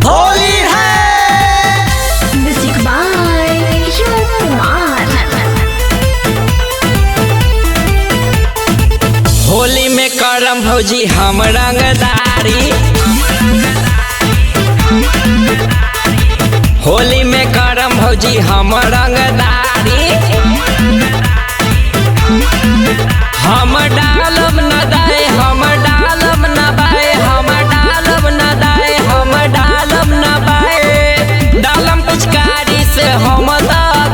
होली है। Music by Kumar. Holi में करम भौजी हम रंगदारी, होली में करम भौजी हम रंगदारी। हम डालब न दाए, हम डालब न बाए, हम डालब न दाए, हम डालब न बाए। डालम पिचकारी से हम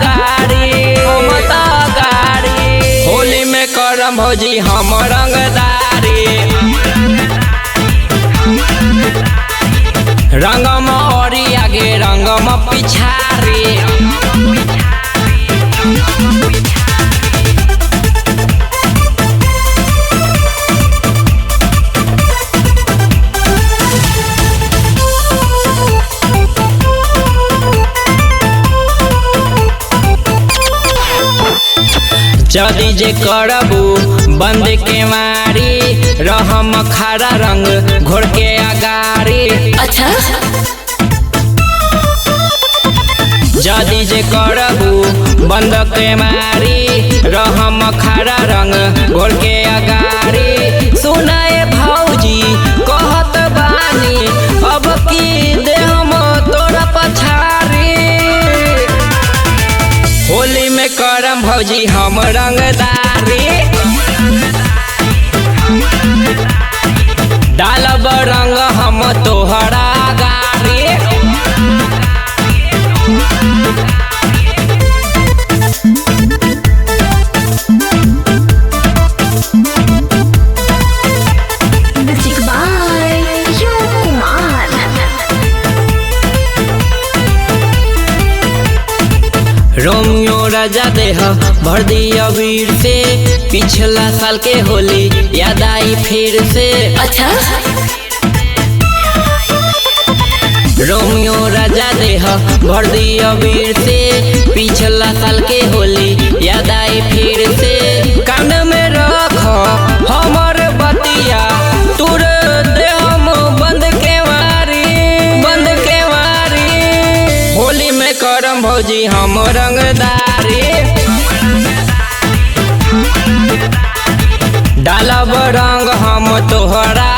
गाड़ी, हम गाड़ी। होली में करम भौजी हम रंगदारी, रंगम और आगे रंगम पिछारी। जदी जे करबू बंद के मारी, रहम खारा रंग घोर के अगारी। अच्छा जदी जे करबू बंद के मारी, रहम खारा रंग घोर के अगारी। सुनाए भौजी कहत बानी, अब की देहम तोरा पछारी। होली में करम भौजी हम रंगदारी, डालब रंग हम तोहरा गारी। Music by Kumar. Romeo Raja देह भर दिया वीर से, पिछला साल के होली याद आई फिर से। अच्छा रोमियो राजा देह भर दिया वीर से, पिछला साल के होली याद आई फिर से। कान में रख हमर बतिया, तुर देहम बंद के मारी, बंद के मारी। होली में करम भौजी हम रंगदारी, डालब रंग हम तोहरा